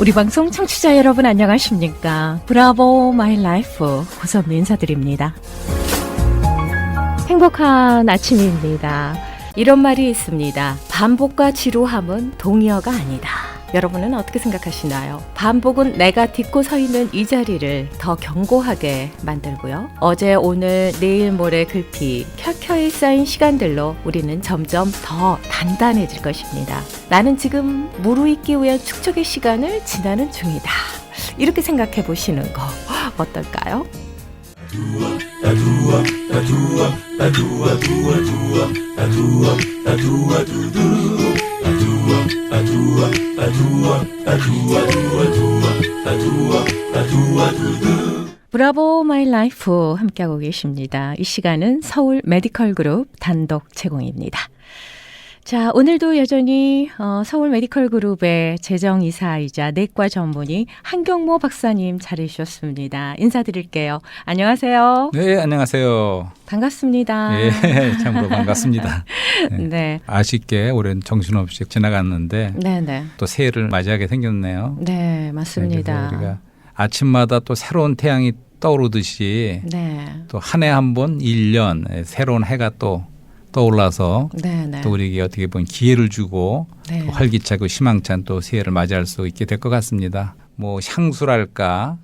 우리 방송 청취자 여러분 안녕하십니까? 브라보 마이 라이프 고선미 인사드립니다. 행복한 아침입니다. 이런 말이 있습니다. 반복과 지루함은 동의어가 아니다. 여러분은 어떻게 생각하시나요? 반복은 내가 딛고 서 있는 이 자리를 더 견고하게 만들고요. 어제, 오늘, 내일, 모레 글피 켜켜이 쌓인 시간들로 우리는 점점 더 단단해질 것입니다. 나는 지금 무르익기 위한 축적의 시간을 지나는 중이다. 이렇게 생각해 보시는 거 어떨까요? 브라보 마이 라이프 함께하고 계십니다. 이 시간은 서울 메디컬 그룹 단독 제공입니다. 자, 오늘도 여전히 서울 메디컬 그룹의 재정이사이자 내과 전문의 한경모 박사님 자리해 주셨습니다. 인사드릴게요. 안녕하세요. 네, 안녕하세요. 반갑습니다. 네, 참으로 반갑습니다. 네. 네. 아쉽게 올해는 정신없이 지나갔는데 네네. 또 새해를 맞이하게 생겼네요. 네, 맞습니다. 그래서 우리가 아침마다 또 새로운 태양이 떠오르듯이 네. 또 한 해 한 번 1년 새로운 해가 또 떠올라서 네네. 또 우리에게 어떻게 보면 기회를 주고 네. 또 활기차고 희망찬 또 새해를 맞이할 수 있게 될 것 같습니다. 뭐 향수랄까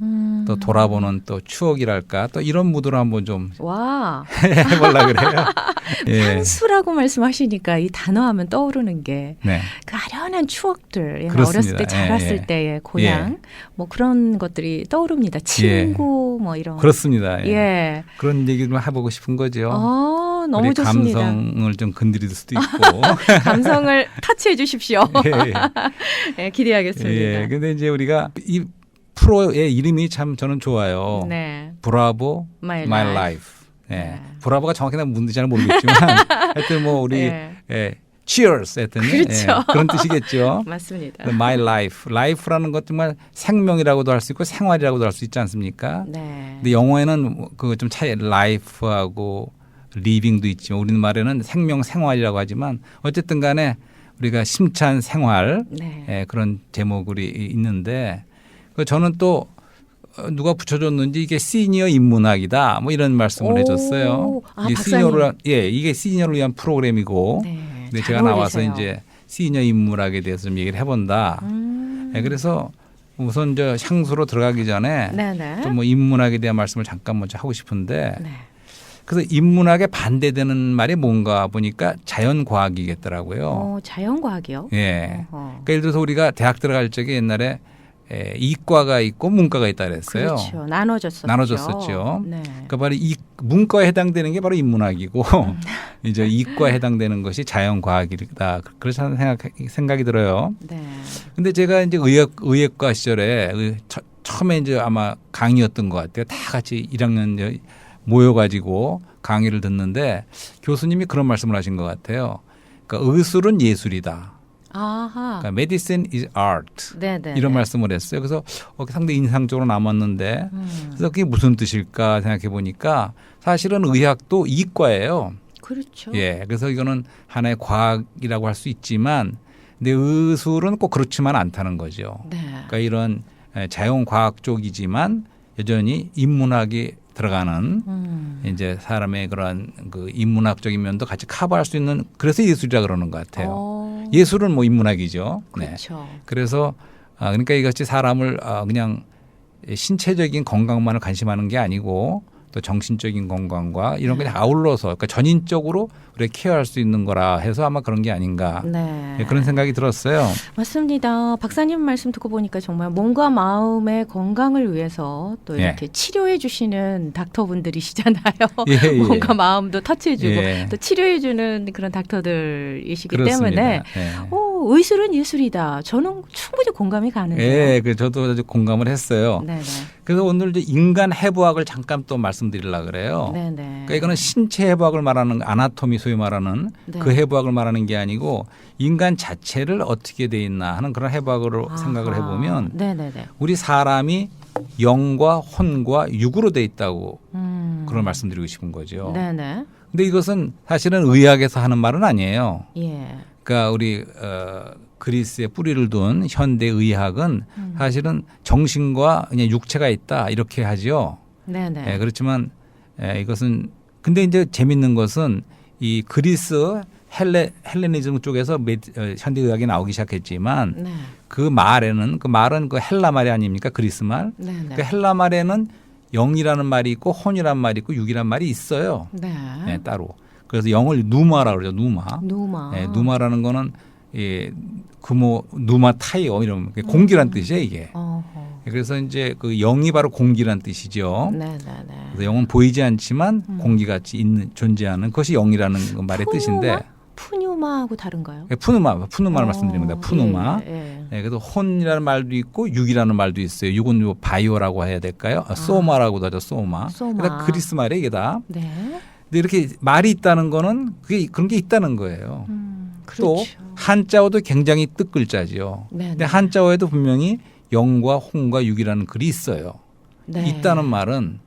또 돌아보는 또 추억이랄까 또 이런 무드로 한번 좀 와. 해보려고 그래요. 예. 향수라고 말씀하시니까 이 단어 하면 떠오르는 게 네. 그 아련한 추억들, 그렇습니다. 어렸을 때 자랐을 예, 예. 때의 고향, 뭐 그런 것들이 떠오릅니다. 친구, 뭐 이런. 그렇습니다. 예. 예. 그런 얘기를 좀 해보고 싶은 거죠. 너무 우리 좋습니다. 감성을 좀 건드릴 수도 있고. 감성을 터치해 주십시오. 예. 예, 기대하겠습니다. 예. 근데 이제 우리가 이 프로의 이름이 참 저는 좋아요. 네. 브라보 My 마이 Life. 라이프. 예. 네. 브라보가 정확히 뭔지 잘 모르겠지만 하여튼 뭐 우리 예. 예. cheers 했더니 그렇죠. 예. 그런 뜻이겠죠. 맞습니다. my life. life라는 것 정말 생명이라고도 할 수 있고 생활이라고도 할 수 있지 않습니까? 네. 근데 영어에는 그 좀 차이 life하고 living도 있지만 우리는 말에는 생명 생활이라고 하지만 어쨌든 간에 우리가 심찬 생활 네. 예, 그런 제목이 있는데 저는 또 누가 붙여줬는지 이게 시니어 인문학이다 뭐 이런 말씀을 오. 해줬어요. 아, 이게 이게 시니어를 위한 프로그램이고 네. 근데 잘 제가 나와서 어울리세요. 이제 시니어 인문학에 대해서 좀 얘기를 해본다. 예, 그래서 우선 저 향수로 들어가기 전에 네네. 좀 뭐 인문학에 대한 말씀을 잠깐 먼저 하고 싶은데 네. 그래서 인문학에 반대되는 말이 뭔가 보니까 자연과학이겠더라고요. 자연과학이요? 예. 어허. 그러니까 예를 들어서 우리가 대학 들어갈 적에 옛날에 이과가 있고 문과가 있다 그랬어요. 그렇죠. 나눠졌었죠. 나눠졌었죠. 네. 그러니까 바로 이 문과에 해당되는 게 바로 인문학이고 이제 이과에 해당되는 것이 자연과학이다. 그렇다는 생각이 들어요. 네. 근데 제가 이제 의학과 시절에 처음에 이제 아마 강의였던 것 같아요. 다 같이 1학년 모여가지고 강의를 듣는데 교수님이 그런 말씀을 하신 것 같아요. 그러니까 의술은 예술이다. 아하. 그러니까 medicine is art. 네네. 이런 말씀을 했어요. 그래서 상당히 인상적으로 남았는데 그래서 그게 무슨 뜻일까 생각해 보니까 사실은 의학도 이과예요. 그렇죠. 예, 그래서 이거는 하나의 과학이라고 할 수 있지만 근데 의술은 꼭 그렇지만 않다는 거죠. 네. 그러니까 이런 자연과학 쪽이지만 여전히 인문학이 들어가는 이제 사람의 그런 그 인문학적인 면도 같이 커버할 수 있는 그래서 예술이라 그러는 것 같아요. 예술은 뭐 인문학이죠. 네. 그렇죠. 그래서 그러니까 이것이 사람을 그냥 신체적인 건강만을 관심하는 게 아니고 또 정신적인 건강과 이런 게 아울러서 그러니까 전인적으로 우리가 케어할 수 있는 거라 해서 아마 그런 게 아닌가 네. 그런 생각이 들었어요. 맞습니다. 박사님 말씀 듣고 보니까 정말 몸과 마음의 건강을 위해서 또 이렇게 치료해 주시는 닥터분들이시잖아요. 예, 예. 몸과 마음도 터치해 주고 예. 또 치료해 주는 그런 닥터들이시기 그렇습니다. 때문에 예. 의술은 예술이다. 저는 충분히 공감이 가는데요. 예, 저도 아주 공감을 했어요. 네네. 그래서 오늘 이제 인간 해부학을 잠깐 또 말씀드리려고 그래요. 네네. 그러니까 이거는 신체 해부학을 말하는 아나토미 소위 말하는 네. 그 해부학을 말하는 게 아니고 인간 자체를 어떻게 돼 있나 하는 그런 해부학으로 생각을 해보면 네네네. 우리 사람이 영과 혼과 육으로 돼 있다고 그런 말씀드리고 싶은 거죠. 네네. 근데 이것은 사실은 의학에서 하는 말은 아니에요. 예. 그러니까 우리 그리스에 뿌리를 둔 현대 의학은 사실은 정신과 그냥 육체가 있다 이렇게 하죠. 네네. 예, 그렇지만 이것은 근데 이제 재밌는 것은 이 그리스 헬레니즘 쪽에서 현대 의학이 나오기 시작했지만 네. 그 말은 그 헬라 말이 아닙니까? 그리스 말. 네네. 그 헬라 말에는 영이라는 말이 있고 혼이라는 말이 있고 육이라는 말이 있어요. 네. 예, 따로. 그래서 영을 누마라고 그러죠. 누마. 누마. 예, 누마라는 거는 금호 누마 타이어 이런 공기란 뜻이에요, 이게. 어허. 그래서 이제 그 영이 바로 공기란 뜻이죠. 네네네. 그래서 영은 보이지 않지만 공기같이 존재하는 그것이 영이라는 그 말의 뜻인데 푸뉴마하고 다른가요? 푸누마를 말씀드립니다. 푸누마. 예. 예, 그래서 혼이라는 말도 있고 육이라는 말도 있어요. 육은 뭐 바이오라고 해야 될까요? 소마라고도 하죠. 소마. 소마. 그러니까 그리스 말에 이게 다. 네. 근데 이렇게 말이 있다는 거는 그게 그런 게 있다는 거예요. 또 그렇죠. 한자어도 굉장히 뜻글자지요. 네네. 근데 한자어에도 분명히 영과 혼과 육이라는 글이 있어요. 네. 있다는 말은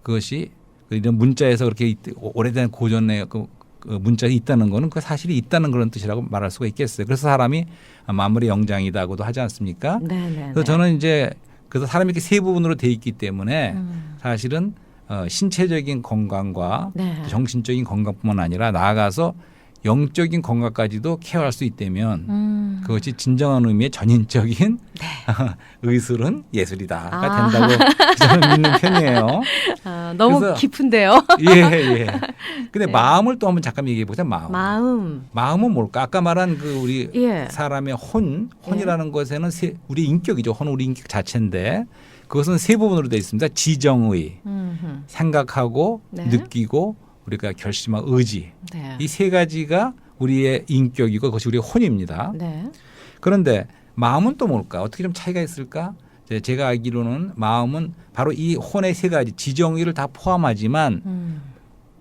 그것이 이런 문자에서 그렇게 오래된 고전의 그 문자가 있다는 거는 그 사실이 있다는 그런 뜻이라고 말할 수가 있겠어요. 그래서 사람이 만물의 영장이다고도 하지 않습니까? 네네. 그래서 저는 이제 그래서 사람이 이렇게 세 부분으로 돼 있기 때문에 사실은 신체적인 건강과 네. 정신적인 건강뿐만 아니라 나아가서 영적인 건강까지도 케어할 수 있다면 그것이 진정한 의미의 전인적인 네. 의술은 예술이다가 된다고 저는 믿는 편이에요. 너무 그래서 깊은데요. 예. 근데 네. 마음을 또 한번 잠깐 얘기해 보자. 마음. 마음은 뭘까? 아까 말한 그 우리 예. 사람의 혼이라는 것에는 우리 인격이죠. 혼은 우리 인격 자체인데 그것은 세 부분으로 되어 있습니다. 지정의, 생각하고 네. 느끼고 우리가 결심한 의지. 네. 이 세 가지가 우리의 인격이고 그것이 우리의 혼입니다. 네. 그런데 마음은 또 뭘까? 어떻게 좀 차이가 있을까? 제가 알기로는 마음은 바로 이 혼의 세 가지 지정의를 다 포함하지만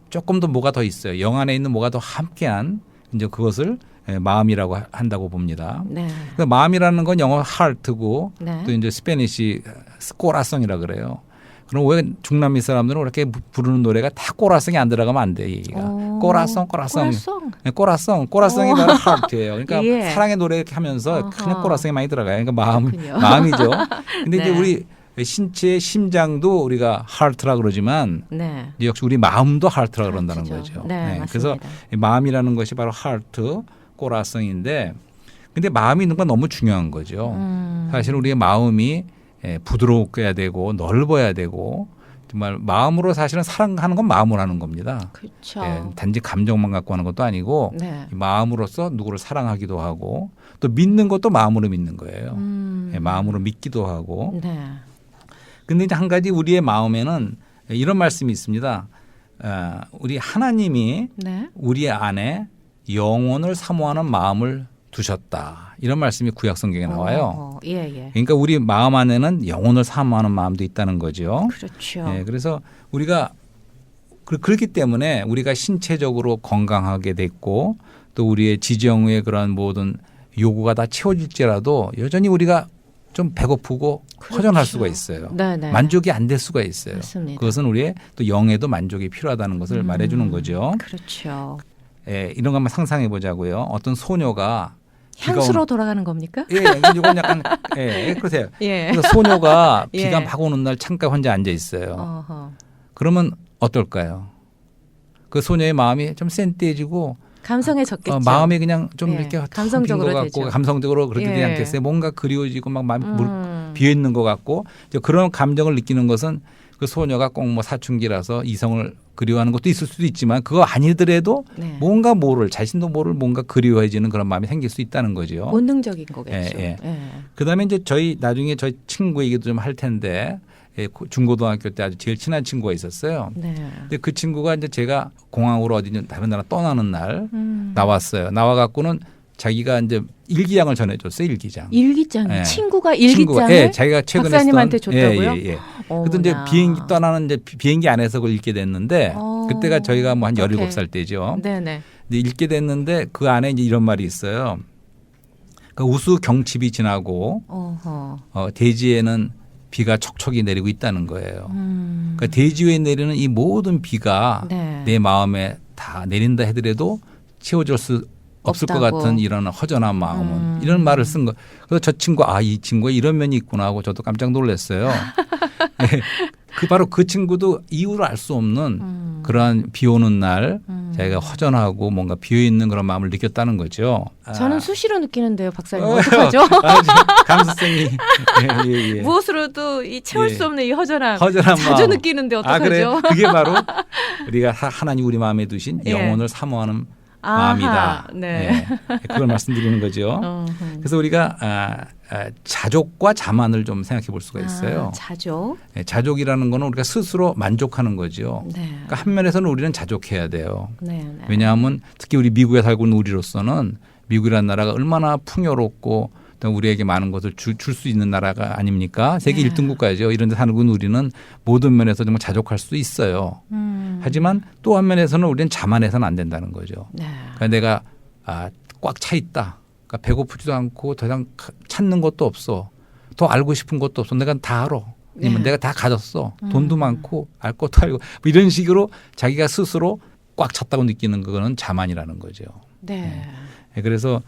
조금 더 뭐가 더 있어요. 영 안에 있는 뭐가 더 함께한 이제 그것을 마음이라고 한다고 봅니다. 네. 그러니까 마음이라는 건 영어 heart고 네. 또 이제 스페니시 꼬라성이라 그래요. 그럼 왜 중남미 사람들은 그렇게 부르는 노래가 다 꼬라성이 안 들어가면 안 돼, 얘기가. 꼬라성. 꼬라성이 바로 하트예요. 그러니까 예. 사랑의 노래 이렇게 하면서 그냥 어허. 꼬라성이 많이 들어가요. 그러니까 그렇군요. 마음이죠. 근데 네. 이제 우리 신체의 심장도 우리가 하트라 그러지만 네. 역시 우리 마음도 하트라 그런다는 하트죠. 거죠. 네, 맞습니다. 그래서 이 마음이라는 것이 바로 하트, 꼬라성인데 근데 마음이 있는 건 너무 중요한 거죠. 사실 우리의 마음이 부드럽게 해야 되고 넓어야 되고 정말 마음으로 사실은 사랑하는 건 마음으로 하는 겁니다. 그렇죠. 단지 감정만 갖고 하는 것도 아니고 네. 마음으로서 누구를 사랑하기도 하고 또 믿는 것도 마음으로 믿는 거예요. 마음으로 믿기도 하고. 네. 근데 이제 한 가지 우리의 마음에는 이런 말씀이 있습니다. 우리 하나님이 네. 우리 안에 영혼을 사모하는 마음을 두셨다. 이런 말씀이 구약 성경에 나와요. 예. 그러니까 우리 마음 안에는 영혼을 사모하는 마음도 있다는 거죠. 그렇죠. 그래서 우리가 그렇기 때문에 우리가 신체적으로 건강하게 됐고 또 우리의 지정의 그런 모든 요구가 다 채워질지라도 여전히 우리가 좀 배고프고 허전할 수가 있어요. 네네. 만족이 안 될 수가 있어요. 맞습니다. 그것은 우리의 또 영에도 만족이 필요하다는 것을 말해주는 거죠. 그렇죠. 이런 거 한번 상상해 보자고요. 어떤 소녀가 향수로 돌아가는 겁니까? 이건 약간 그러세요. 예. 그래서 소녀가 예. 비가 막 오는 날 창가에 혼자 앉아 있어요. 어허. 그러면 어떨까요? 그 소녀의 마음이 좀 센때해지고 감성에 적겠죠. 마음이 그냥 좀 예. 이렇게 감성적으로 빈것 같고 되죠. 감성적으로 그렇게 되지 예. 않겠어요? 뭔가 그리워지고 막 비어 있는 것 같고 이제 그런 감정을 느끼는 것은 그 소녀가 꼭 뭐 사춘기라서 이성을 그리워하는 것도 있을 수도 있지만 그거 아니더라도 네. 뭔가 자신도 모를 뭔가 그리워해지는 그런 마음이 생길 수 있다는 거죠. 본능적인 거겠죠. 예. 그다음에 이제 나중에 저희 친구 얘기도 좀 할 텐데 중고등학교 때 아주 제일 친한 친구가 있었어요. 네. 근데 그 친구가 이제 제가 공항으로 어디 다른 나라 떠나는 날 나왔어요. 나와갖고는 자기가 이제 일기장을 전해줬어요. 일기장. 예. 친구가 일기장을 예, 자기가 최근에 박사님한테 쓰던- 줬다고요? 예. 그래서 이제 비행기 떠나는 이제 비행기 안에서 그걸 읽게 됐는데 그때가 저희가 뭐 한 17살 때죠. 네네. 근데 읽게 됐는데 그 안에 이제 이런 말이 있어요. 그 우수 경칩이 지나고 대지에는 비가 척척이 내리고 있다는 거예요. 그러니까 대지 위에 내리는 이 모든 비가 네. 내 마음에 다 내린다 하더라도 채워줄 수 없을 것 없다고. 같은 이런 허전한 마음은 이런 말을 쓴 거. 그래서 저 친구 이 친구가 이런 면이 있구나 하고 저도 깜짝 놀랐어요. 네. 바로 그 친구도 이유를 알 수 없는 그러한 비 오는 날 자기가 허전하고 뭔가 비어 있는 그런 마음을 느꼈다는 거죠. 저는 수시로 느끼는데요, 박사님. 어떡하죠? 감수성이 예. 무엇으로도 채울 예. 수 없는 이 허전함. 허전한 자주 마음. 느끼는데 어떡하죠? 그래요? 그게 바로 우리가 하나님 우리 마음에 두신 예. 영혼을 사모하는 아하, 마음이다. 네. 그걸 말씀드리는 거죠. 그래서 우리가 자족과 자만을 좀 생각해 볼 수가 있어요. 자족. 자족이라는 거는 우리가 스스로 만족하는 거죠. 네. 그러니까 한 면에서는 우리는 자족해야 돼요. 네. 왜냐하면 특히 우리 미국에 살고 있는 우리로서는 미국이라는 나라가 얼마나 풍요롭고 또 우리에게 많은 것을 줄 수 있는 나라가 아닙니까? 세계 네. 1등 국가죠. 이런 데 사는 우리는 모든 면에서 정말 자족할 수 있어요. 하지만 또 한 면에서는 우리는 자만해서는 안 된다는 거죠. 네. 그러니까 내가 꽉 차 있다. 그러니까 배고프지도 않고 더 이상 찾는 것도 없어. 더 알고 싶은 것도 없어. 내가 다 알아. 아니면 내가 다 가졌어. 돈도 많고 알 것도 알고. 뭐 이런 식으로 자기가 스스로 꽉 찼다고 느끼는 그거는 자만이라는 거죠. 네. 그래서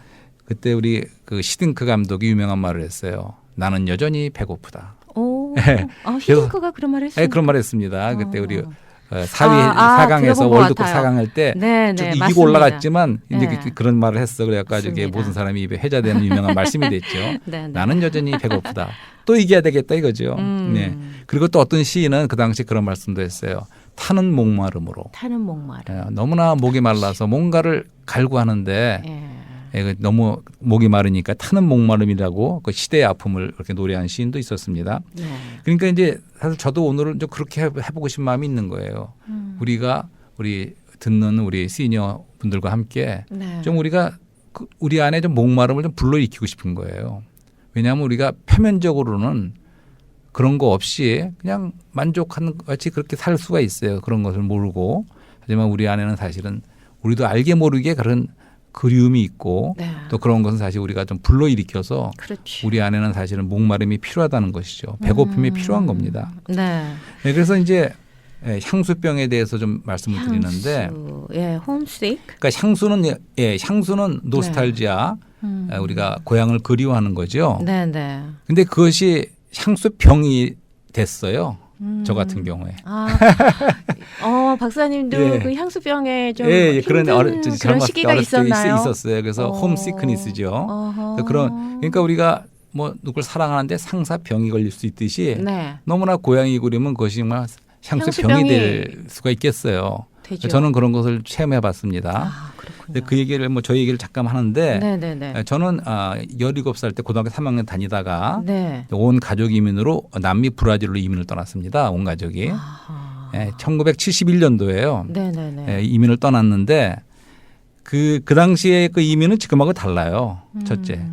그때 우리 그 시딩크 감독이 유명한 말을 했어요. 나는 여전히 배고프다. 오. 히딩크가 그런 말을 했어요. 그런 말을 했습니다. 그때 우리 4강에서 들어본 것 월드컵 같아요. 4강할 때 네, 쭉 네, 이기고 맞습니다. 올라갔지만 이제 네. 그런 말을 했어. 그래가지고 맞습니다. 모든 사람이 입에 회자되는 유명한 말씀이 됐죠. 네. 나는 여전히 배고프다. 또 이겨야 되겠다 이거죠. 네. 그리고 또 어떤 시인은 그 당시 그런 말씀도 했어요. 타는 목마름으로. 타는 목마름. 너무나 목이 말라서 뭔가를 갈구하는데 너무 목이 마르니까 타는 목마름이라고 그 시대의 아픔을 그렇게 노래한 시인도 있었습니다. 네. 그러니까 이제 사실 저도 오늘은 좀 그렇게 해보고 싶은 마음이 있는 거예요. 우리가 우리 듣는 우리 시니어 분들과 함께 네. 좀 우리가 우리 안에 좀 목마름을 좀 불러일으키고 싶은 거예요. 왜냐하면 우리가 표면적으로는 그런 거 없이 그냥 만족하는 것 같이 그렇게 살 수가 있어요. 그런 것을 모르고. 하지만 우리 안에는 사실은 우리도 알게 모르게 그런 그리움이 있고 네. 또 그런 것은 사실 우리가 좀 불러일으켜서 그렇지. 우리 안에는 사실은 목마름이 필요하다는 것이죠. 배고픔이 필요한 겁니다. 네. 네, 그래서 이제 향수병에 대해서 좀 말씀을 드리는데, 홈식. 그러니까 향수는 노스탈지아, 우리가 고향을 그리워하는 거죠. 네, 네. 근데 그것이 향수병이 됐어요. 저 같은 경우에. 박사님도 그 향수병에 좀 그런 힘든 그런 시기가 있었나요? 있었어요. 그래서 홈시크니스죠. 그러니까 우리가 뭐 누굴 사랑하는데 상사병이 걸릴 수 있듯이 네. 너무나 고향이 그리면 그것이 정말 향수병이 될 수가 있겠어요. 되죠. 저는 그런 것을 체험해봤습니다. 그렇군요. 그 얘기를 저 얘기를 잠깐 하는데 네네네. 저는 17살 때 고등학교 3학년 다니다가 네. 온 가족 이민으로 남미 브라질로 이민을 떠났습니다. 온 가족이. 1971년도에요. 네네네. 이민을 떠났는데 그 당시에 그 이민은 지금하고 달라요. 첫째.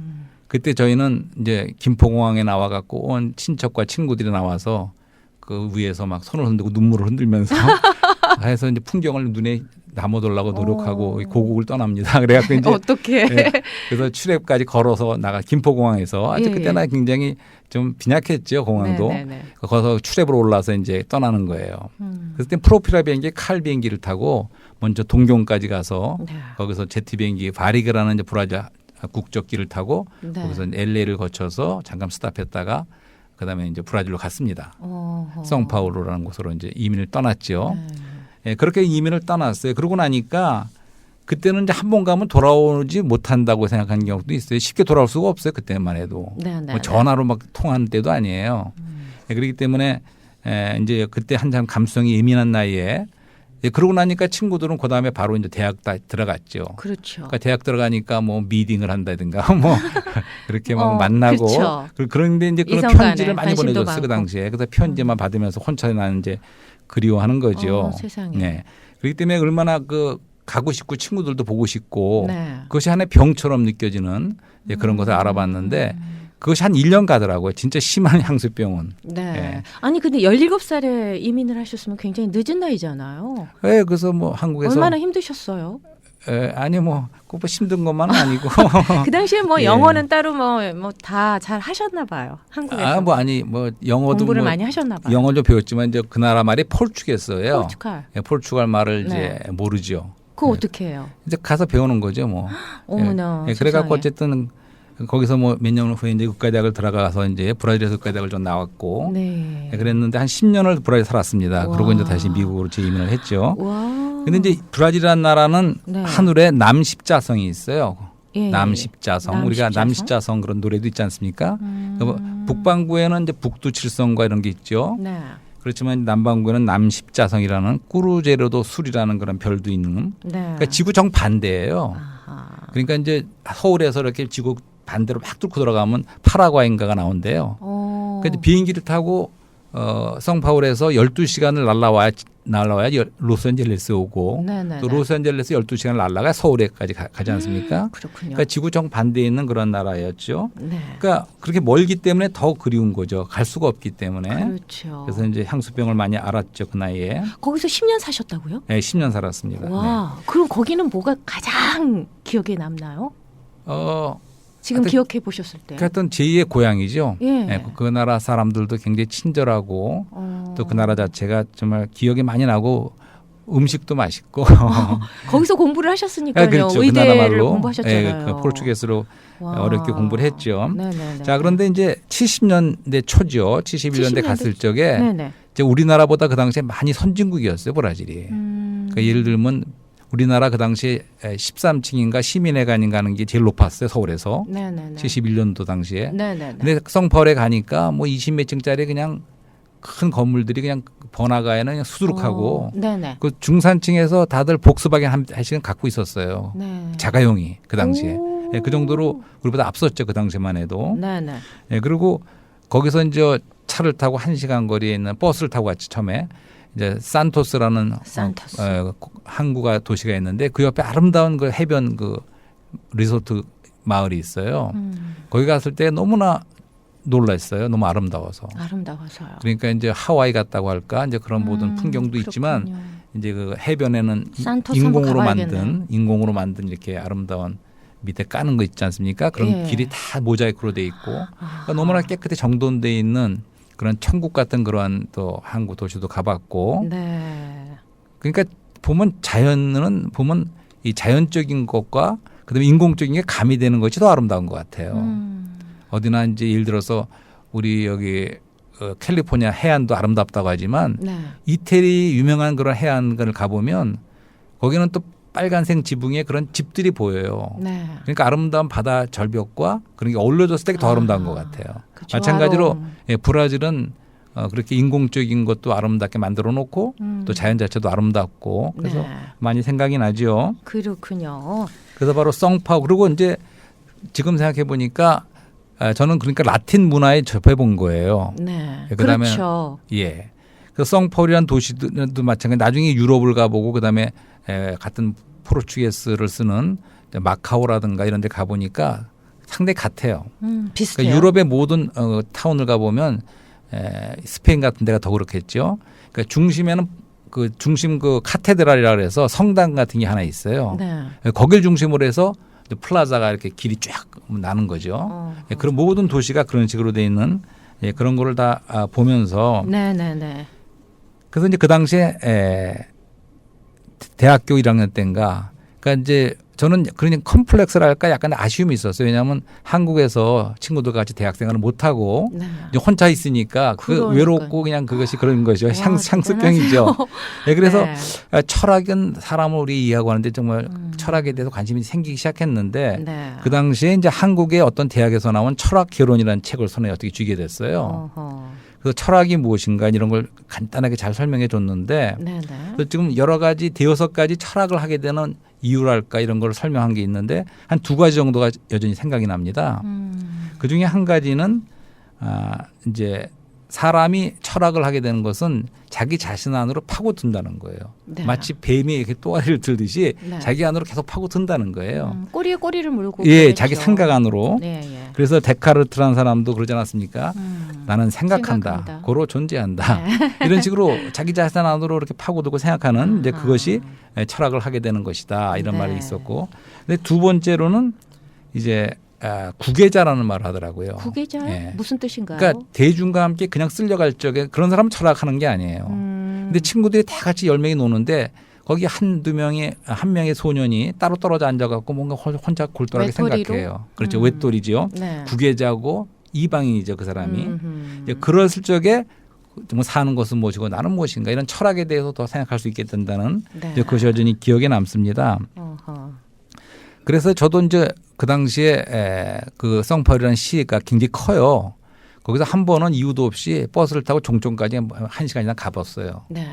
그때 저희는 이제 김포공항에 나와갖고 온 친척과 친구들이 나와서 그 위에서 막 손을 흔들고 눈물을 흔들면서 해서 이제 풍경을 눈에 담아두려고 노력하고 고국을 떠납니다. 그래갖고 이제 어떻게? 그래서 출입까지 걸어서 김포공항에서 아주 그때나 굉장히 좀 빈약했죠 공항도. 거기서 출입으로 올라서 이제 떠나는 거예요. 그때 프로피라 비행기 칼 비행기를 타고 먼저 동경까지 가서 거기서 제트 비행기 바리그라는 이제 브라질 국적기를 타고 거기서 LA를 거쳐서 잠깐 스탑했다가 그다음에 이제 브라질로 갔습니다. 성파울로라는 곳으로 이제 이민을 떠났죠. 그렇게 이민을 떠났어요. 그러고 나니까 그때는 이제 한 번 가면 돌아오지 못한다고 생각하는 경우도 있어요. 쉽게 돌아올 수가 없어요. 그때만 해도. 뭐 전화로 막 통하는 때도 아니에요. 그렇기 때문에 이제 그때 한참 감수성이 예민한 나이에 그러고 나니까 친구들은 그 다음에 바로 이제 대학 다 들어갔죠. 그렇죠. 그러니까 대학 들어가니까 뭐 미팅을 한다든가 뭐 그렇게 막 만나고 그런데 이제 그런 편지를 많이 보내줬어요. 그 당시에. 그래서 편지만 받으면서 혼자 나는 이제 그리워하는 거죠. 세상에. 네. 그렇기 때문에 얼마나 가고 싶고 친구들도 보고 싶고 그것이 하나의 병처럼 느껴지는 그런 것을 알아봤는데 그것이 한 1년 가더라고요. 진짜 심한 향수병은. 네. 아니 근데 17살에 이민을 하셨으면 굉장히 늦은 나이잖아요. 네. 그래서 뭐 한국에서 얼마나 힘드셨어요? 아니 뭐 꼭 힘든 것만은 아니고. 그 당시에 뭐 영어는 따로 뭐 다 잘 하셨나 봐요. 한국에서. 영어도 공부를 많이 하셨나 봐요. 영어 좀 배웠지만 이제 그 나라 말이 포르투게스예요. 포르투갈. 포르투갈 말을 이제 모르죠. 그거 어떻게 해요? 이제 가서 배우는 거죠, 뭐. 어머나. 그래갖고 세상에. 어쨌든 거기서 뭐 몇 년 후에 이제 국가대학을 들어가서 이제 브라질에서 국가대학을 좀 나왔고 네. 그랬는데 한 10년을 브라질 살았습니다. 와. 그러고 이제 다시 미국으로 재이민을 했죠. 와. 근데 이제 브라질이라는 나라는 네. 하늘에 남십자성이 있어요. 예. 남십자성. 우리가 남십자성? 남십자성 그런 노래도 있지 않습니까? 음. 북반구에는 이제 북두칠성과 이런 게 있죠. 네. 그렇지만 남반구에는 남십자성이라는 꾸루제로도 술이라는 그런 별도 있는. 네. 그러니까 지구 정반대예요. 아하. 그러니까 이제 서울에서 이렇게 지구 반대로 막 뚫고 들어가면 파라과이인가가 나온대요. 그러니까 비행기를 타고 성파울에서 12시간을 날라와야 로스앤젤레스 오고 네네네. 또 로스앤젤레스 12시간을 날라가 서울에까지 가지 않습니까? 그렇군요. 그러니까 지구 정반대에 있는 그런 나라였죠. 네. 그러니까 그렇게 멀기 때문에 더 그리운 거죠. 갈 수가 없기 때문에. 그렇죠. 그래서 이제 향수병을 많이 알았죠. 그 나이에. 거기서 10년 사셨다고요? 네, 10년 살았습니다. 와. 그럼 거기는 뭐가 가장 기억에 남나요? 지금 하여튼 기억해 보셨을 때. 하여튼 제2의 고향이죠. 예. 네, 그 나라 사람들도 굉장히 친절하고 또 그 나라 자체가 정말 기억이 많이 나고 음식도 맛있고 거기서 공부를 하셨으니까요. 그렇죠. 그 의대를 나라 말로 공부하셨잖아요. 그 포르투게스로 와. 어렵게 공부를 했죠. 네네네. 자, 그런데 이제 70년대 초죠. 71년대 70년대 갔을 적에 네네. 이제 우리나라보다 그 당시에 많이 선진국이었어요, 브라질이. 그러니까 예를 들면 우리나라 그 당시에 13층인가 시민회관인가 하는 게 제일 높았어요, 서울에서. 네네네. 71년도 당시에. 네네네. 근데 성파울에 가니까 뭐 20몇 층짜리 그냥 큰 건물들이 그냥 번화가에는 그냥 수두룩하고 네네. 그 중산층에서 다들 복스바겐 한 대씩은 갖고 있었어요. 네. 자가용이 그 당시에. 오. 예, 그 정도로 우리보다 앞섰죠, 그 당시만 해도. 네네. 예, 그리고 거기서 이제 차를 타고 1시간 거리에 있는 버스를 타고 갔지 처음에. 이제 산토스라는 산토스. 항구가 도시가 있는데 그 옆에 아름다운 그 해변 그 리조트 마을이 있어요. 거기 갔을 때 너무나 놀랐어요. 너무 아름다워서. 아름다워서요. 그러니까 이제 하와이 같다고 할까 이제 그런 모든 풍경도 그렇군요. 있지만 이제 그 해변에는 산토스 한번 인공으로 만든 이렇게 아름다운 밑에 까는 거 있지 않습니까? 그런 예. 길이 다 모자이크로 돼 있고 그러니까 너무나 깨끗이 정돈돼 있는 그런 천국 같은 그러한 또 항구 도시도 가봤고 네. 그러니까 보면 자연은 보면 이 자연적인 것과 그다음에 인공적인 게 가미되는 것이 더 아름다운 것 같아요. 어디나 이제 예를 들어서 우리 여기 캘리포니아 해안도 아름답다고 하지만 네. 이태리 유명한 그런 해안을 가보면 거기는 또 빨간색 지붕에 그런 집들이 보여요. 네. 그러니까 아름다운 바다 절벽과 그런 게 어울려졌을 때 더 아름다운 것 같아요. 그쵸, 마찬가지로 아름. 예, 브라질은 그렇게 인공적인 것도 아름답게 만들어 놓고 또 자연 자체도 아름답고 그래서 네. 많이 생각이 나죠. 그렇군요. 그래서 바로 성파울 그리고 이제 지금 생각해 보니까 저는 그러니까 라틴 문화에 접해 본 거예요. 네. 그다음에 그렇죠. 예. 그 성파울이라는 도시도 마찬가지. 나중에 유럽을 가보고 그다음에 같은 포르투게스를 쓰는 마카오라든가 이런 데 가보니까 상당히 같아요. 비슷해요. 그러니까 유럽의 모든 타운을 가보면 스페인 같은 데가 더 그렇겠죠. 그러니까 중심에는 그 중심 그 카테드랄이라 그래서 성당 같은 게 하나 있어요. 네. 거길 중심으로 해서 플라자가 이렇게 길이 쫙 나는 거죠. 그런 모든 도시가 그런 식으로 돼 있는 그런 거를 다 보면서 네네네. 그래서 이제 그 당시에 대학교 1학년 때인가 그러니까 이제 저는 그런 컴플렉스랄까 약간 아쉬움이 있었어요. 왜냐하면 한국에서 친구들 같이 대학생활을 못하고 네. 이제 혼자 있으니까 그 그러니까요. 외롭고 그냥 그것이 그런 거죠. 와, 향수병이죠. 네, 그래서 네. 철학은 사람을 우리 이해하고 하는데 정말 철학에 대해서 관심이 생기기 시작했는데 네. 그 당시에 이제 한국의 어떤 대학에서 나온 철학 개론이라는 책을 손에 어떻게 쥐게 됐어요. 어허. 그래서 철학이 무엇인가 이런 걸 간단하게 잘 설명해 줬는데 네네. 그래서 지금 여러 가지 대여섯 가지 철학을 하게 되는 이유랄까 이런 걸 설명한 게 있는데 한 두 가지 정도가 여전히 생각이 납니다. 그 중에 한 가지는 이제 사람이 철학을 하게 되는 것은 자기 자신 안으로 파고든다는 거예요. 네. 마치 뱀이 이렇게 또아리를 들듯이 네. 자기 안으로 계속 파고든다는 거예요. 꼬리에 꼬리를 물고. 예, 그러겠죠. 자기 생각 안으로. 네, 예. 그래서 데카르트라는 사람도 그러지 않았습니까? 나는 생각한다. 생각한다. 고로 존재한다. 이런 식으로 자기 자신 안으로 이렇게 파고들고 생각하는 이제 그것이 철학을 하게 되는 것이다. 이런 네. 말이 있었고. 근데 두 번째로는 이제 구계자라는 말을 하더라고요. 구계자 예. 무슨 뜻인가요? 그러니까 대중과 함께 그냥 쓸려갈 적에 그런 사람은 철학하는 게 아니에요. 근데 친구들이 다 같이 10명이 노는데 거기 한 명의 소년이 따로 떨어져 앉아갖고 뭔가 혼자 골똘하게 외톨이로? 생각해요. 그렇죠. 외톨이죠. 네. 구계자고 이방인이죠. 그 사람이. 이제 그랬을 적에 뭐 사는 것은 무엇이고 나는 무엇인가 이런 철학에 대해서 더 생각할 수 있게 된다는 네. 이제 그것이 여전히 기억에 남습니다. 어허. 그래서 저도 이제 그 당시에 그 성펄이라는 시가 굉장히 커요. 거기서 한 번은 이유도 없이 버스를 타고 종점까지 1시간이나 가봤어요. 네.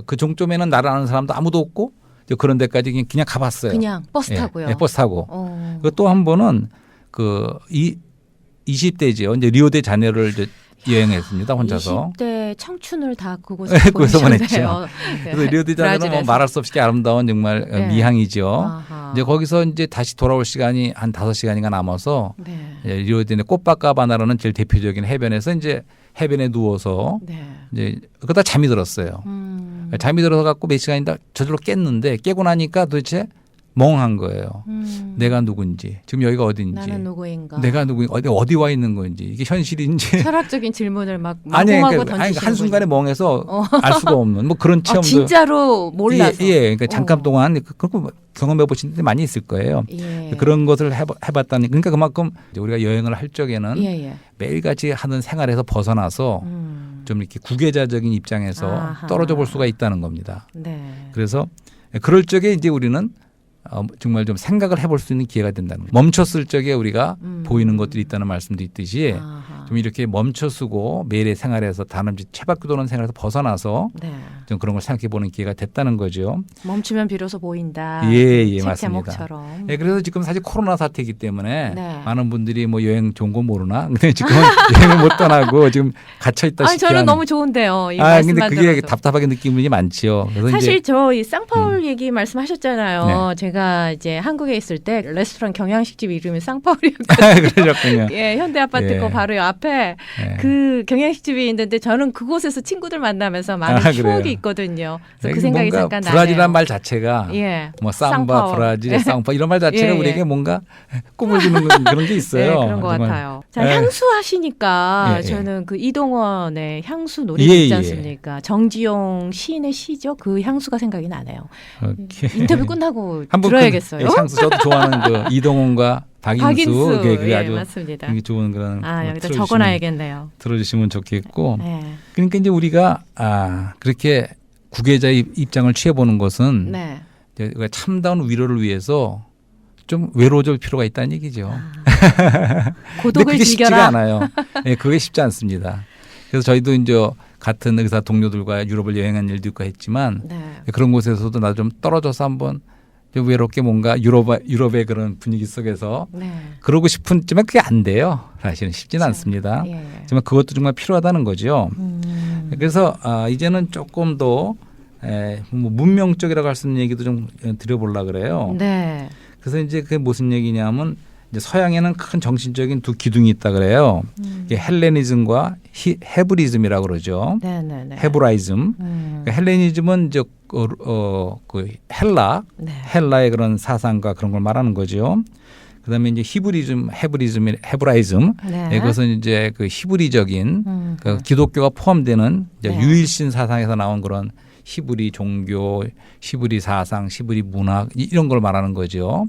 그 종점에는 나를 아는 사람도 아무도 없고 그런 데까지 그냥 가봤어요. 그냥 버스 타고요. 예, 버스 타고. 어. 또 한 번은 그 20대지요. 이제 리오데자네이루를 이제 여행했습니다. 혼자서. 20대 청춘을 다 그곳에 그곳에 보냈죠. 보내셨네요. 네. 그래서 리오데자네이루는 뭐 브라질에서. 말할 수 없이 아름다운 정말 네. 미항이죠. 아하. 이제 거기서 이제 다시 돌아올 시간이 한 5시간인가 남아서 네. 리오데자네이루 꽃바카바나라는 제일 대표적인 해변에서 이제 해변에 누워서 네. 이제 그러다 잠이 들었어요. 잠이 들어서 갖고 몇 시간이다 저절로 깼는데 깨고 나니까 도대체 멍한 거예요. 내가 누군지, 지금 여기가 어딘지, 나는 누구인가. 내가 누구인가, 어디 와 있는 건지, 이게 현실인지. 철학적인 질문을 막 아니, 마구마구 그러니까 던지시는 한순간에 멍해서 알 수가 없는 뭐 그런 체험도. 진짜로 몰라서. 예, 그러니까 잠깐 동안 그렇고 경험해 보신 분들이 많이 있을 거예요. 예. 그런 것을 해봤다니. 그러니까 그만큼 이제 우리가 여행을 할 적에는 예. 매일같이 하는 생활에서 벗어나서 좀 이렇게 구계자적인 입장에서 아하. 떨어져 볼 수가 있다는 겁니다. 네. 그래서 그럴 적에 이제 우리는 정말 좀 생각을 해볼 수 있는 기회가 된다는 거예요. 멈췄을 적에 우리가 보이는 것들이 있다는 말씀도 있듯이 아하. 좀 이렇게 멈춰서고 매일의 생활에서 단지 채바퀴 도는 생활에서 벗어나서 네. 좀 그런 걸 생각해 보는 기회가 됐다는 거죠. 멈추면 비로소 보인다. 예, 책 맞습니다. 제목처럼. 예, 그래서 지금 사실 코로나 사태이기 때문에 네. 많은 분들이 뭐 여행 좋은 거 모르나? 근데 지금 여행을 못 떠나고 지금 갇혀 있다시피. 저는 너무 좋은데요. 이 근데 말씀만 그게 들어도. 답답하게 느끼는 분이 많지요. 그래서 사실 이제 저 이 쌍파울 얘기 말씀하셨잖아요. 네. 제가 이제 한국에 있을 때 레스토랑 경양식집 이름이 쌍파울이었거든요. 그러셨군요. 예, 현대아파트 예. 거 바로 옆에 그 경양식집이 있는데 저는 그곳에서 친구들 만나면서 많은 아, 추억이 그래요? 있거든요. 그래서 그 생각이 뭔가 잠깐 나네요. 브라질이라는 말 자체가 예. 뭐 삼바, 쌍파울. 브라질, 쌍파 이런 말 자체가 예, 예. 우리에게 뭔가 꿈을 주는 그런 게 있어요. 네, 그런 것 정말. 같아요. 자, 예. 향수 하시니까 예, 예. 저는 그 이동원의 향수 노래 예, 있지 예. 않습니까? 정지용 시인의 시죠. 그 향수가 생각이 나네요. 오케이. 인터뷰 끝나고 한번 들어야겠어요. 그, 향수 저도 좋아하는 그 이동훈과 박인수 그게 예, 아주 맞습니다. 굉장히 좋은 그런 여기다 틀어주시면- 적어놔야겠네요. 들어주시면 좋겠고 네. 그러니까 이제 우리가 그렇게 구계자의 입장을 취해보는 것은 네. 이제 우리가 참다운 위로를 위해서 좀 외로워질 필요가 있다는 얘기죠. 근데 고독을 그게 쉽지가 즐겨라. 않아요. 네, 그게 쉽지 않습니다. 그래서 저희도 이제 같은 의사 동료들과 유럽을 여행한 일도 있고 했지만 네. 그런 곳에서도 나도 좀 떨어져서 한번 좀 외롭게 뭔가 유럽의 그런 분위기 속에서 네. 그러고 싶지만 그게 안 돼요. 사실은 쉽지는 그렇죠. 않습니다. 예. 하지만 그것도 정말 필요하다는 거죠. 그래서 이제는 조금 더 뭐 문명적이라고 할 수 있는 얘기도 좀 드려보려고 그래요. 네. 그래서 이제 그게 무슨 얘기냐면 이제 서양에는 큰 정신적인 두 기둥이 있다 그래요. 이게 헬레니즘과 헤브리즘이라고 그러죠. 네네네. 헤브라이즘. 그러니까 헬레니즘은 이제 그 네. 헬라의 그런 사상과 그런 걸 말하는 거죠. 그다음에 이제 헤브라이즘. 네. 그것은 이제 그 히브리적인 그 기독교가 포함되는 이제 네. 유일신 사상에서 나온 그런 히브리 종교, 히브리 사상, 히브리 문학 이런 걸 말하는 거죠.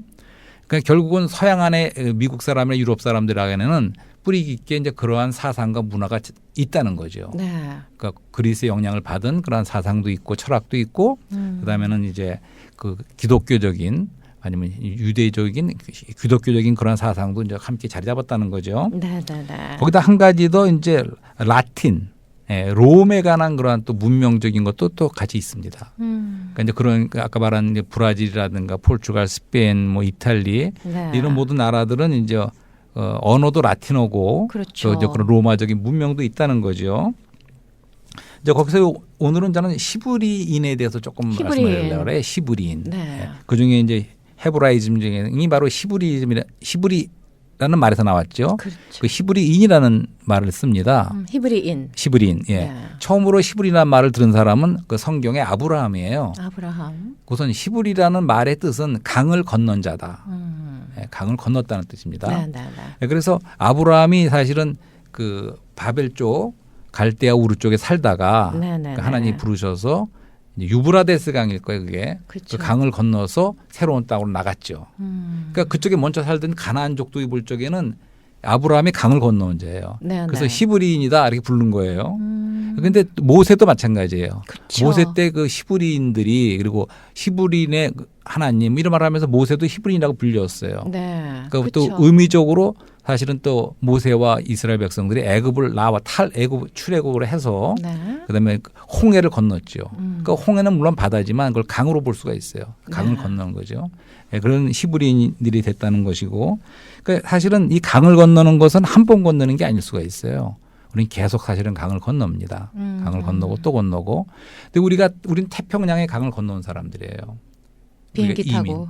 그러니까 결국은 서양 안에 미국 사람이나 유럽 사람들에게는 뿌리 깊게 이제 그러한 사상과 문화가 있다는 거죠. 네. 그러니까 그리스의 영향을 받은 그러한 사상도 있고 철학도 있고 그다음에는 이제 그 기독교적인 아니면 유대적인 기독교적인 그런 사상도 이제 함께 자리 잡았다는 거죠. 네네네. 거기다 한 가지 더 이제 라틴, 롬에 관한 그러한 또 문명적인 것도 또 같이 있습니다. 그러니까 이제 그런 아까 말한 이제 브라질이라든가 포르투갈, 스페인, 뭐 이탈리 네. 이런 모든 나라들은 이제 언어도 라틴어고 그렇죠. 또 이제 그런 로마적인 문명도 있다는 거죠. 이제 거기서 오늘은 저는 히브리인에 대해서 조금 히브리인. 말씀드리려고 그래요. 히브리인. 네. 그 중에 이제 헤브라이즘 중에 바로 히브리라는 말에서 나왔죠. 그렇죠. 그 히브리인이라는 말을 씁니다. 히브리인. 히브리인. 예. 네. 처음으로 히브리라는 말을 들은 사람은 그 성경의 아브라함이에요. 아브라함. 우선 히브리라는 말의 뜻은 강을 건넌 자다. 강을 건넜다는 뜻입니다. 네네네. 그래서 아브라함이 사실은 그 바벨 쪽 갈대아 우르 쪽에 살다가 네네네. 그 하나님이 부르셔서 이제 유브라데스 강일 거예요, 그게. 그쵸. 그 강을 건너서 새로운 땅으로 나갔죠. 그러니까 그쪽에 먼저 살던 가나안족도 이볼 쪽에는 아브라함이 강을 건너온 자예요. 네, 그래서 네. 히브리인이다 이렇게 부른 거예요. 그런데 모세도 마찬가지예요. 그쵸. 모세 때 그 히브리인들이 그리고 히브리인의 하나님 이런 말을 하면서 모세도 히브리인이라고 불렸어요. 네. 그러니까 또 그쵸. 의미적으로 사실은 또 모세와 이스라엘 백성들이 애굽을 나와 애굽 출애굽을 해서 네. 그다음에 홍해를 건넜죠. 그러니까 홍해는 물론 바다지만 그걸 강으로 볼 수가 있어요. 강을 네. 건너는 거죠. 네, 그런 히브리인들이 됐다는 것이고, 그러니까 사실은 이 강을 건너는 것은 한 번 건너는 게 아닐 수가 있어요. 우리는 계속 사실은 강을 건넙니다. 강을 건너고 또 건너고. 근데 우리는 태평양의 강을 건너온 사람들이에요. 비행기 우리가 타고.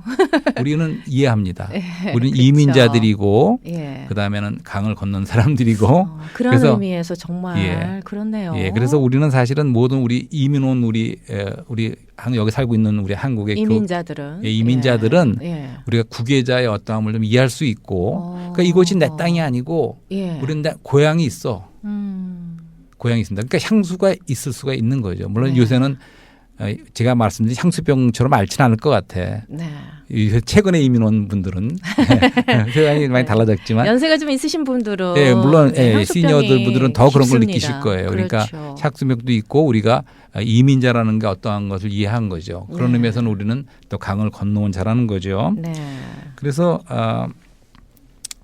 우리는 이해합니다. 예, 우리는 그쵸. 이민자들이고 예. 그 다음에는 강을 건넌 사람들이고. 그런 그래서 의미에서 정말 예. 그렇네요. 예, 그래서 우리는 사실은 모든 우리 이민 온 우리 여기 살고 있는 우리 한국의 이민자들은 이민자들은 예. 우리가 구계자의 어떠함을 좀 이해할 수 있고, 그러니까 이곳이 내 땅이 아니고 예. 우리는 내 고향이 있어. 고향이 있습니다. 그러니까 향수가 있을 수가 있는 거죠. 물론 네. 요새는 제가 말씀드린 향수병처럼 앓지는 않을 것 같아. 네. 최근에 이민 온 분들은 세상이 많이 달라졌지만, 연세가 좀 있으신 분들은 예, 물론 네, 예, 향수병이 시니어들 분들은 더 그런 걸 깊습니다. 느끼실 거예요. 그러니까 그렇죠. 향수병도 있고 우리가 이민자라는 게 어떠한 것을 이해한 거죠. 그런 네. 의미에서는 우리는 또 강을 건너온 자라는 거죠. 네. 그래서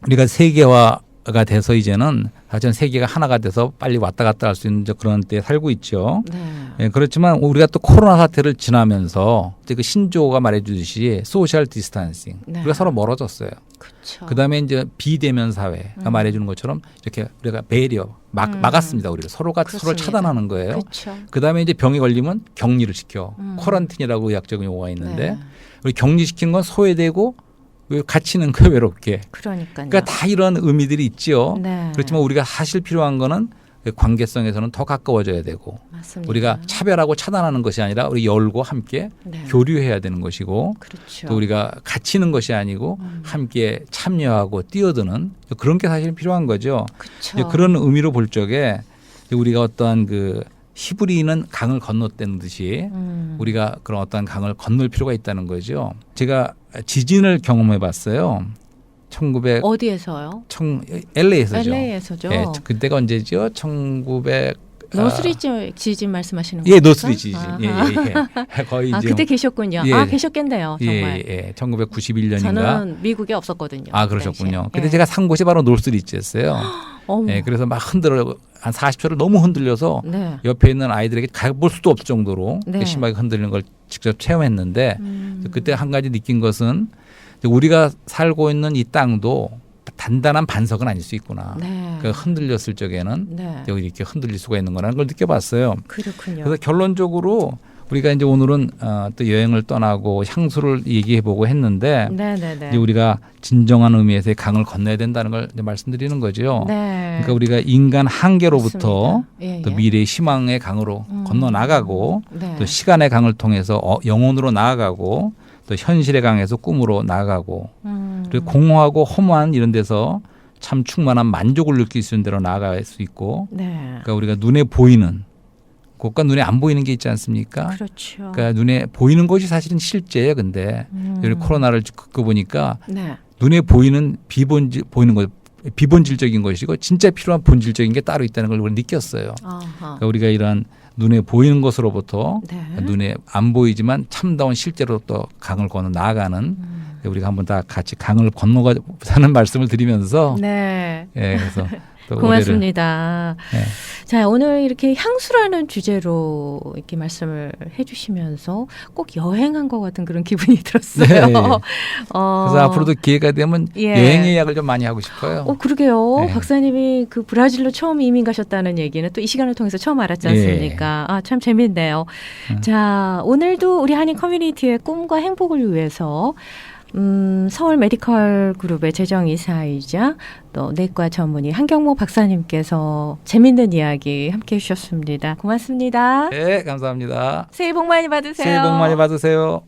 우리가 세계화가 돼서 이제는 사실 세계가 하나가 돼서 빨리 왔다 갔다 할 수 있는 그런 때에 살고 있죠. 네. 예, 그렇지만 우리가 또 코로나 사태를 지나면서 이제 그 신조어가 말해주듯이 소셜 디스탄싱, 네. 우리가 서로 멀어졌어요. 그렇죠. 그다음에 이제 비대면 사회가 말해주는 것처럼 이렇게 우리가 배리어 막았습니다. 우리가 서로를 그렇습니다. 차단하는 거예요. 그렇죠. 그다음에 이제 병이 걸리면 격리를 시켜. 쿼런틴이라고 의학적인 용어가 있는데 네. 우리 격리시키는 건 소외되고 갇히는 거예요, 외롭게. 그러니까요. 그러니까 다 이런 의미들이 있지요. 네. 그렇지만 우리가 사실 필요한 거는 관계성에서는 더 가까워져야 되고, 맞습니다. 우리가 차별하고 차단하는 것이 아니라 우리 열고 함께 네. 교류해야 되는 것이고, 그렇죠. 또 우리가 갇히는 것이 아니고 함께 참여하고 뛰어드는 그런 게 사실 필요한 거죠. 그렇죠. 이제 그런 의미로 볼 적에 우리가 어떠한 그 히브리인은 강을 건넜다는 듯이 우리가 그런 어떠한 강을 건널 필요가 있다는 거죠. 제가 지진을 경험해 봤어요. 1900 어디에서요? LA에서죠. LA에서죠. 예, 그때가 언제죠? 1900 노스리 지진 말씀하시는 거죠? 예, 노스리 지진. 예, 거의 이제 그때 계셨군요. 예. 계셨겠네요. 정말. 예, 1991년인가. 저는 미국에 없었거든요. 그러셨군요. 그 근데 당시에. 제가 산 곳이 바로 노스리지였어요. 어머. 예, 그래서 막 한 40초를 너무 흔들려서 네. 옆에 있는 아이들에게 가볼 수도 없을 정도로 네. 심하게 흔들리는 걸 직접 체험했는데 그때 한 가지 느낀 것은 우리가 살고 있는 이 땅도 단단한 반석은 아닐 수 있구나. 네. 그 흔들렸을 적에는 네. 여기 이렇게 흔들릴 수가 있는 거라는 걸 느껴봤어요. 그렇군요. 그래서 결론적으로 우리가 이제 오늘은 또 여행을 떠나고 향수를 얘기해보고 했는데 네네네. 이제 우리가 진정한 의미에서의 강을 건너야 된다는 걸 이제 말씀드리는 거죠. 네. 그러니까 우리가 인간 한계로부터 맞습니다. 예, 또 예. 미래의 희망의 강으로 건너 나가고 네. 또 시간의 강을 통해서 영혼으로 나아가고 또 현실의 강에서 꿈으로 나아가고 그리고 공허하고 허무한 이런 데서 참 충만한 만족을 느낄 수 있는 데로 나아갈 수 있고 네. 그러니까 우리가 눈에 보이는 곳과 눈에 안 보이는 게 있지 않습니까? 그렇죠. 그러니까 눈에 보이는 것이 사실은 실제예요. 근데 여기 코로나를 겪어보니까 네. 눈에 보이는 보이는 것 비본질적인 것이고 진짜 필요한 본질적인 게 따로 있다는 걸 우리가 느꼈어요. 아하. 그러니까 우리가 이러한 눈에 보이는 것으로부터 네. 눈에 안 보이지만 참다운 실제로 또 강을 건너 나아가는 우리가 한번 다 같이 강을 건너가자는 말씀을 드리면서 네. 예, 그래서 또 고맙습니다. 예. 자, 오늘 이렇게 향수라는 주제로 이렇게 말씀을 해주시면서 꼭 여행한 것 같은 그런 기분이 들었어요. 네. 그래서 그래서 앞으로도 기회가 되면 예. 여행 예약을 좀 많이 하고 싶어요. 그러게요. 네. 박사님이 그 브라질로 처음 이민 가셨다는 얘기는 또 이 시간을 통해서 처음 알았지 않습니까? 참 재밌네요. 자, 오늘도 우리 한인 커뮤니티의 꿈과 행복을 위해서 서울 메디컬 그룹의 재정이사이자 또 내과 전문의 한경모 박사님께서 재밌는 이야기 함께 해주셨습니다. 고맙습니다. 네, 감사합니다. 새해 복 많이 받으세요. 새해 복 많이 받으세요.